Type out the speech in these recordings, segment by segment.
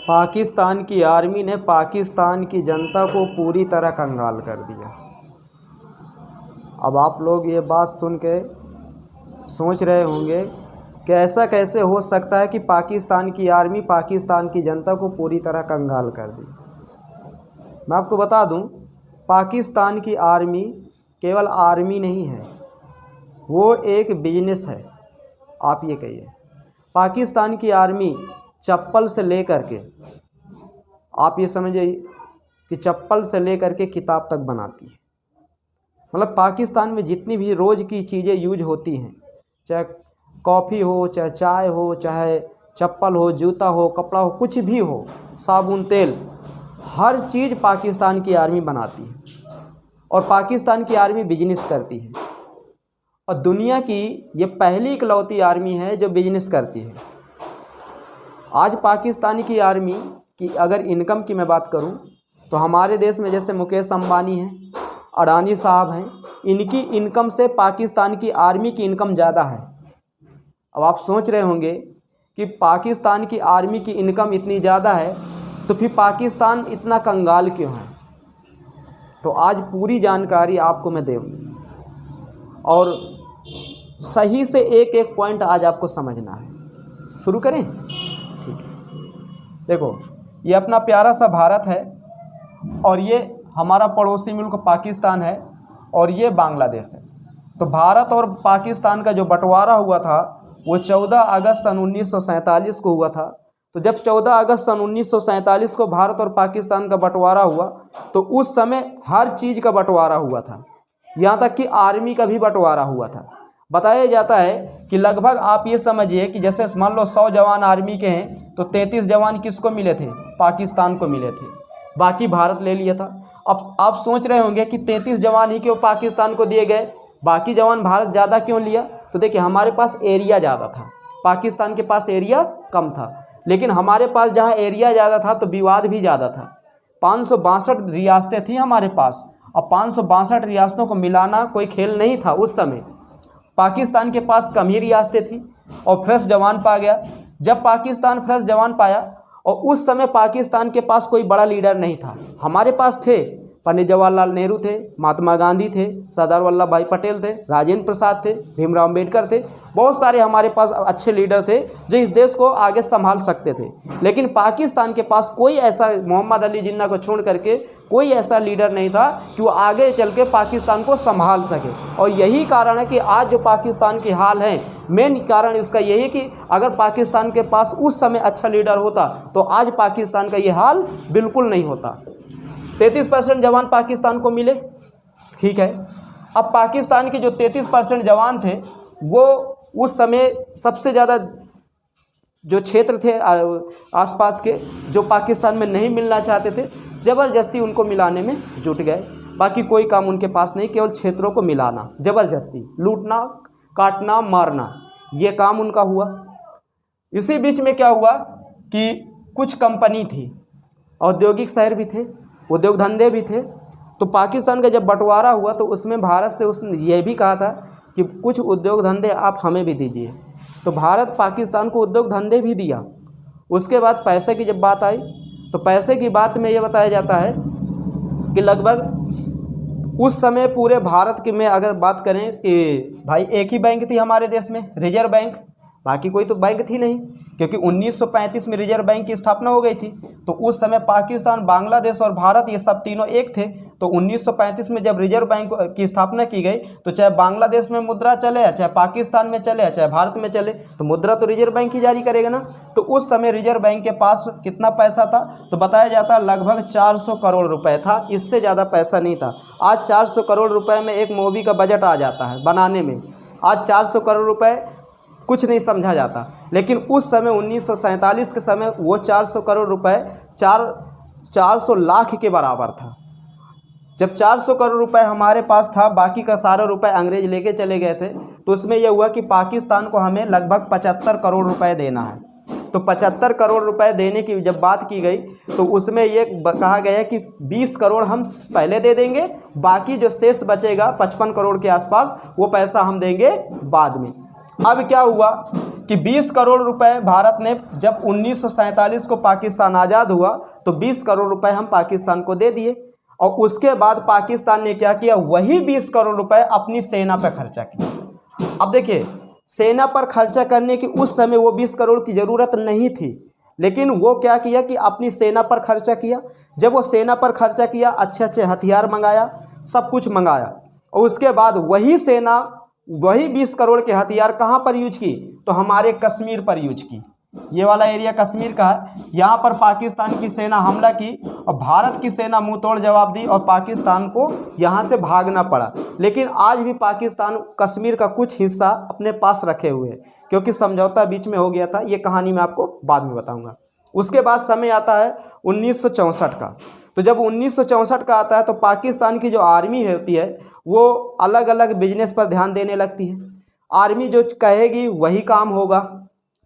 पाकिस्तान की आर्मी ने पाकिस्तान की जनता को पूरी तरह कंगाल कर दिया। अब आप लोग ये बात सुन के सोच रहे होंगे कि ऐसा कैसे हो सकता है कि पाकिस्तान की आर्मी पाकिस्तान की जनता को पूरी तरह कंगाल कर दी। मैं आपको बता दूं, पाकिस्तान की आर्मी केवल आर्मी नहीं है, वो एक बिजनेस है। आप ये कहिए, पाकिस्तान की आर्मी चप्पल से लेकर के, आप ये समझिए कि चप्पल से लेकर के किताब तक बनाती है। मतलब पाकिस्तान में जितनी भी रोज़ की चीज़ें यूज होती हैं, चाहे कॉफ़ी हो, चाहे चाय हो, चाहे चप्पल हो, जूता हो, कपड़ा हो, कुछ भी हो, साबुन, तेल, हर चीज़ पाकिस्तान की आर्मी बनाती है। और पाकिस्तान की आर्मी बिजनेस करती है, और दुनिया की ये पहली इकलौती आर्मी है जो बिजनेस करती है। आज पाकिस्तान की आर्मी की अगर इनकम की मैं बात करूं तो हमारे देश में जैसे मुकेश अंबानी हैं, अडानी साहब हैं, इनकी इनकम से पाकिस्तान की आर्मी की इनकम ज़्यादा है। अब आप सोच रहे होंगे कि पाकिस्तान की आर्मी की इनकम इतनी ज़्यादा है तो फिर पाकिस्तान इतना कंगाल क्यों है। तो आज पूरी जानकारी आपको मैं दूँ और सही से एक एक पॉइंट आज आपको समझना है। शुरू करें? ठीक है। देखो, ये अपना प्यारा सा भारत है, और ये हमारा पड़ोसी मुल्क पाकिस्तान है, और ये बांग्लादेश है। तो भारत और पाकिस्तान का जो बंटवारा हुआ था वो 14 अगस्त सन 1947 को हुआ था। तो जब 14 अगस्त सन 1947 को भारत और पाकिस्तान का बंटवारा हुआ तो उस समय हर चीज़ का बंटवारा हुआ था, यहाँ तक कि आर्मी का भी बंटवारा हुआ था। बताया जाता है कि लगभग आप ये समझिए कि जैसे मान लो 100 जवान आर्मी के हैं तो 33 जवान किसको मिले थे? पाकिस्तान को मिले थे, बाकी भारत ले लिया था। अब आप सोच रहे होंगे कि 33 जवान ही क्यों पाकिस्तान को दिए गए, बाकी जवान भारत ज़्यादा क्यों लिया? तो देखिए, हमारे पास एरिया ज़्यादा था, पाकिस्तान के पास एरिया कम था, लेकिन हमारे पास जहाँ एरिया ज़्यादा था तो विवाद भी ज़्यादा था। 562 रियासतें थी हमारे पास, और 562 रियासतों को मिलाना कोई खेल नहीं था उस समय। पाकिस्तान के पास कम ही रियासतें थी और फ्रेश जवान पा गया। जब पाकिस्तान फ्रेश जवान पाया, और उस समय पाकिस्तान के पास कोई बड़ा लीडर नहीं था, हमारे पास थे पंडित जवाहरलाल नेहरू थे, महात्मा गांधी थे, सरदार वल्लभ भाई पटेल थे, राजेंद्र प्रसाद थे, भीमराव अम्बेडकर थे, बहुत सारे हमारे पास अच्छे लीडर थे जो इस देश को आगे संभाल सकते थे। लेकिन पाकिस्तान के पास कोई ऐसा, मोहम्मद अली जिन्ना को छोड़ करके कोई ऐसा लीडर नहीं था कि वो आगे चल के पाकिस्तान को संभाल सके। और यही कारण है कि आज जो पाकिस्तान की हाल है, मेन कारण इसका यही है कि अगर पाकिस्तान के पास उस समय अच्छा लीडर होता तो आज पाकिस्तान का ये हाल बिल्कुल नहीं होता। 33% जवान पाकिस्तान को मिले, ठीक है। अब पाकिस्तान के जो 33% जवान थे वो उस समय सबसे ज़्यादा जो क्षेत्र थे आसपास के, जो पाकिस्तान में नहीं मिलना चाहते थे, ज़बरदस्ती उनको मिलाने में जुट गए। बाकी कोई काम उनके पास नहीं, केवल क्षेत्रों को मिलाना, ज़बरदस्ती लूटना, काटना, मारना, ये काम उनका हुआ। इसी बीच में क्या हुआ कि कुछ कंपनी थी, औद्योगिक शहर भी थे, उद्योग धंधे भी थे। तो पाकिस्तान का जब बंटवारा हुआ तो उसमें भारत से उसने यह भी कहा था कि कुछ उद्योग धंधे आप हमें भी दीजिए। तो भारत पाकिस्तान को उद्योग धंधे भी दिया। उसके बाद पैसे की जब बात आई तो पैसे की बात में ये बताया जाता है कि लगभग उस समय पूरे भारत की में अगर बात करें कि भाई एक ही बैंक थी हमारे देश में, रिजर्व बैंक, बाकी कोई तो बैंक थी नहीं, क्योंकि 1935 में रिजर्व बैंक की स्थापना हो गई थी। तो उस समय पाकिस्तान, बांग्लादेश और भारत ये सब तीनों एक थे। तो 1935 में जब रिजर्व बैंक की स्थापना की गई तो चाहे बांग्लादेश में मुद्रा चले, चाहे पाकिस्तान में चले, चाहे भारत में चले, तो मुद्रा तो रिजर्व बैंक ही जारी करेगा ना। तो उस समय रिजर्व बैंक के पास कितना पैसा था? तो बताया जाता है लगभग 400 करोड़ रुपये था, इससे ज़्यादा पैसा नहीं था। आज 400 करोड़ रुपये में एक मूवी का बजट आ जाता है बनाने में। आज 400 करोड़ रुपये कुछ नहीं समझा जाता, लेकिन उस समय 1947 के समय वो 400 करोड़ रुपए 400 लाख के बराबर था। जब 400 करोड़ रुपए हमारे पास था, बाकी का सारे रुपए अंग्रेज लेके चले गए थे, तो उसमें यह हुआ कि पाकिस्तान को हमें लगभग 75 करोड़ रुपए देना है। तो 75 करोड़ रुपए देने की जब बात की गई तो उसमें ये कहा गया कि 20 करोड़ हम पहले दे देंगे, बाकी जो शेष बचेगा 55 करोड़ के आसपास वो पैसा हम देंगे बाद में। अब क्या हुआ कि 20 करोड़ रुपए भारत ने जब 1947 को पाकिस्तान आज़ाद हुआ तो 20 करोड़ रुपए हम पाकिस्तान को दे दिए, और उसके बाद पाकिस्तान ने क्या किया, वही 20 करोड़ रुपए अपनी सेना पर खर्चा किया। अब देखिए, सेना पर खर्चा करने की उस समय वो 20 करोड़ की ज़रूरत नहीं थी, लेकिन वो क्या किया कि अपनी सेना पर खर्चा किया। जब वो सेना पर खर्चा किया, अच्छे अच्छे हथियार मंगाया, सब कुछ मंगाया, और उसके बाद वही सेना वही 20 करोड़ के हथियार कहाँ पर यूज की, तो हमारे कश्मीर पर यूज की। ये वाला एरिया कश्मीर का है, यहाँ पर पाकिस्तान की सेना हमला की और भारत की सेना मुंह तोड़ जवाब दी और पाकिस्तान को यहाँ से भागना पड़ा। लेकिन आज भी पाकिस्तान कश्मीर का कुछ हिस्सा अपने पास रखे हुए है, क्योंकि समझौता बीच में हो गया था। ये कहानी मैं आपको बाद में बताऊँगा। उसके बाद समय आता है 1964 का। तो जब 1964 का आता है तो पाकिस्तान की जो आर्मी होती है वो अलग अलग बिजनेस पर ध्यान देने लगती है। आर्मी जो कहेगी वही काम होगा।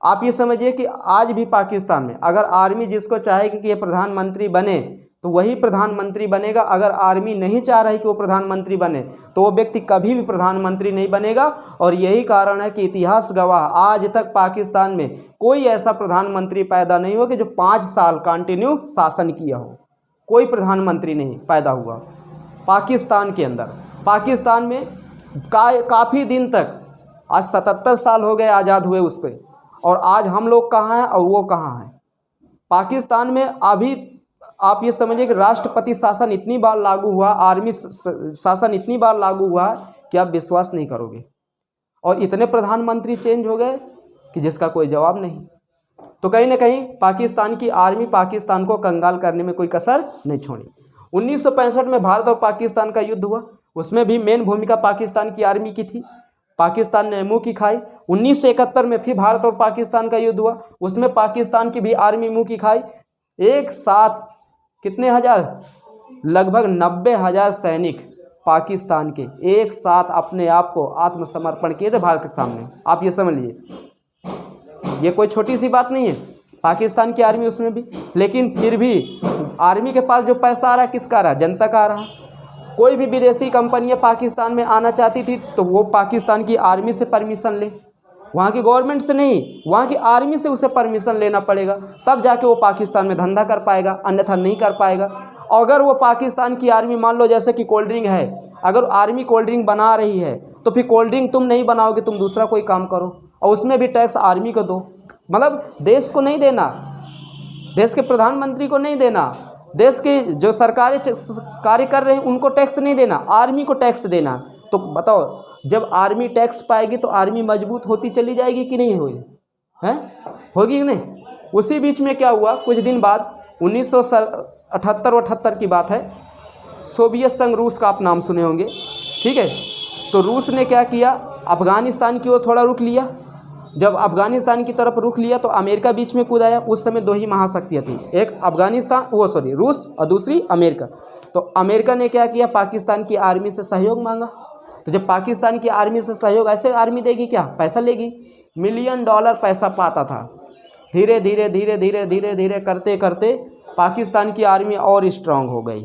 आप ये समझिए कि आज भी पाकिस्तान में अगर आर्मी जिसको चाहेगी कि ये प्रधानमंत्री बने तो वही प्रधानमंत्री बनेगा। अगर आर्मी नहीं चाह रही कि वो प्रधानमंत्री बने तो वो व्यक्ति कभी भी प्रधानमंत्री नहीं बनेगा। और यही कारण है कि इतिहास गवाह, आज तक पाकिस्तान में कोई ऐसा प्रधानमंत्री पैदा नहीं हुआ कि जो 5 साल कंटिन्यू शासन किया हो। कोई प्रधानमंत्री नहीं पैदा हुआ पाकिस्तान के अंदर। पाकिस्तान में काफ़ी दिन तक, आज 77 साल हो गए आज़ाद हुए उसके, और आज हम लोग कहाँ हैं और वो कहाँ हैं। पाकिस्तान में अभी आप ये समझिए कि राष्ट्रपति शासन इतनी बार लागू हुआ, आर्मी शासन इतनी बार लागू हुआ कि आप विश्वास नहीं करोगे। और इतने प्रधानमंत्री चेंज हो गए कि जिसका कोई जवाब नहीं। तो कहीं ना कहीं पाकिस्तान की आर्मी पाकिस्तान को कंगाल करने में कोई कसर नहीं छोड़ी। 1965 में भारत और पाकिस्तान का युद्ध हुआ, उसमें भी मेन भूमिका पाकिस्तान की आर्मी की थी। पाकिस्तान ने मुंह की खाई। 1971 में फिर भारत और पाकिस्तान का युद्ध हुआ, उसमें पाकिस्तान की भी आर्मी मुंह की खाई। एक साथ कितने हजार, लगभग 90,000 सैनिक पाकिस्तान के एक साथ अपने आप को आत्मसमर्पण किए थे भारत के सामने। आप ये समझ लीजिए, ये कोई छोटी सी बात नहीं है। पाकिस्तान की आर्मी उसमें भी, लेकिन फिर भी आर्मी के पास जो पैसा आ रहा है किसका आ रहा है, जनता का आ रहा है। कोई भी विदेशी कंपनियां पाकिस्तान में आना चाहती थी तो वो पाकिस्तान की आर्मी से परमिशन ले, वहाँ की गवर्नमेंट से नहीं, वहाँ की आर्मी से उसे परमिशन लेना पड़ेगा, तब जाके वो पाकिस्तान में धंधा कर पाएगा, अन्यथा नहीं कर पाएगा। अगर वो पाकिस्तान की आर्मी, मान लो जैसे कि कोल्ड ड्रिंक है, अगर आर्मी कोल्ड ड्रिंक बना रही है तो फिर कोल्ड ड्रिंक तुम नहीं बनाओगे, तुम दूसरा कोई काम करो और उसमें भी टैक्स आर्मी को दो। मतलब देश को नहीं देना, देश के प्रधानमंत्री को नहीं देना, देश के जो सरकारी कार्य कर रहे हैं उनको टैक्स नहीं देना, आर्मी को टैक्स देना। तो बताओ, जब आर्मी टैक्स पाएगी तो आर्मी मजबूत होती चली जाएगी कि नहीं होगी, हैं? होगी कि नहीं? उसी बीच में क्या हुआ, कुछ दिन बाद 1978 की बात है, सोवियत संघ रूस का आप नाम सुने होंगे, ठीक है। तो रूस ने क्या किया, अफ़गानिस्तान की ओर थोड़ा रुख लिया। जब अफ़गानिस्तान की तरफ रुख लिया तो अमेरिका बीच में कूद आया। उस समय 2 ही महाशक्तियाँ थी, एक रूस और दूसरी अमेरिका। तो अमेरिका ने क्या किया, पाकिस्तान की आर्मी से सहयोग मांगा। तो जब पाकिस्तान की आर्मी से सहयोग, ऐसे आर्मी देगी क्या, पैसा लेगी, $1 मिलियन पैसा पाता था। धीरे धीरे धीरे धीरे धीरे धीरे करते करते पाकिस्तान की आर्मी और स्ट्रांग हो गई।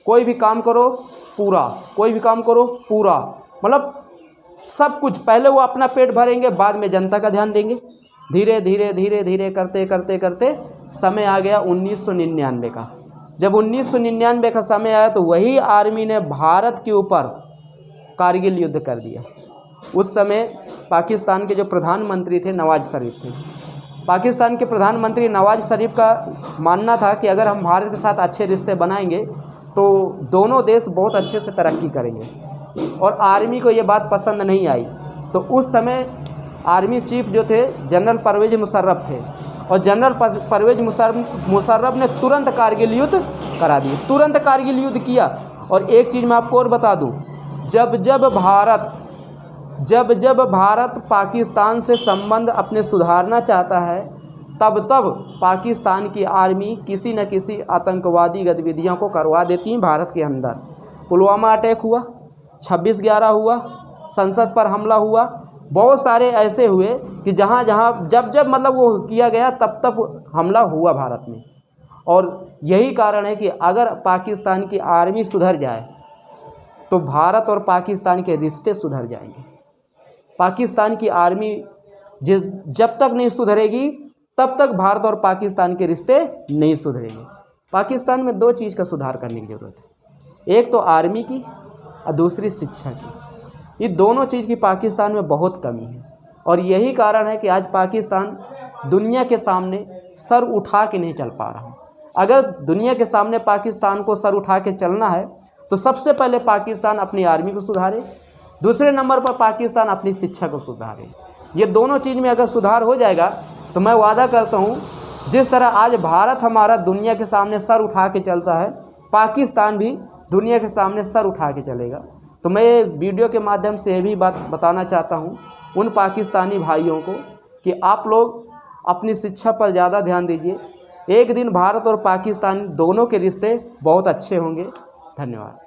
कोई भी काम करो पूरा, कोई भी काम करो पूरा, मतलब सब कुछ। पहले वो अपना पेट भरेंगे, बाद में जनता का ध्यान देंगे। धीरे धीरे धीरे धीरे करते करते करते समय आ गया 1999 का। जब 1999 का समय आया तो वही आर्मी ने भारत के ऊपर कारगिल युद्ध कर दिया। उस समय पाकिस्तान के जो प्रधानमंत्री थे नवाज शरीफ थे। पाकिस्तान के प्रधानमंत्री नवाज शरीफ का मानना था कि अगर हम भारत के साथ अच्छे रिश्ते बनाएंगे तो दोनों देश बहुत अच्छे से तरक्की करेंगे। और आर्मी को ये बात पसंद नहीं आई। तो उस समय आर्मी चीफ जो थे जनरल परवेज़ मुशर्रफ थे, और जनरल परवेज़ मुशर्रफ ने तुरंत कारगिल युद्ध करा दिया, तुरंत कारगिल युद्ध किया। और एक चीज़ मैं आपको और बता दूं, जब जब भारत पाकिस्तान से संबंध अपने सुधारना चाहता है तब पाकिस्तान की आर्मी किसी न किसी आतंकवादी गतिविधियों को करवा देती है भारत के अंदर। पुलवामा अटैक हुआ, 26/11 हुआ, संसद पर हमला हुआ, बहुत सारे ऐसे हुए कि जहाँ जब मतलब वो किया गया तब हमला हुआ भारत में। और यही कारण है कि अगर पाकिस्तान की आर्मी सुधर जाए तो भारत और पाकिस्तान के रिश्ते सुधर जाएंगे। पाकिस्तान की आर्मी जब तक नहीं सुधरेगी तब तक भारत और पाकिस्तान के रिश्ते नहीं सुधरेंगे। पाकिस्तान में 2 चीज़ का सुधार करने की ज़रूरत है, एक तो आर्मी की और दूसरी शिक्षा की। ये दोनों चीज़ की पाकिस्तान में बहुत कमी है और यही कारण है कि आज पाकिस्तान दुनिया के सामने सर उठा के नहीं चल पा रहा। अगर दुनिया के सामने पाकिस्तान को सर उठा के चलना है तो सबसे पहले पाकिस्तान अपनी आर्मी को सुधारे, दूसरे नंबर पर पाकिस्तान अपनी शिक्षा को सुधारे। ये दोनों चीज़ में अगर सुधार हो जाएगा तो मैं वादा करता हूँ, जिस तरह आज भारत हमारा दुनिया के सामने सर उठा के चलता है, पाकिस्तान भी दुनिया के सामने सर उठा के चलेगा। तो मैं वीडियो के माध्यम से ये भी बात बताना चाहता हूँ उन पाकिस्तानी भाइयों को कि आप लोग अपनी शिक्षा पर ज़्यादा ध्यान दीजिए। एक दिन भारत और पाकिस्तान दोनों के रिश्ते बहुत अच्छे होंगे। धन्यवाद।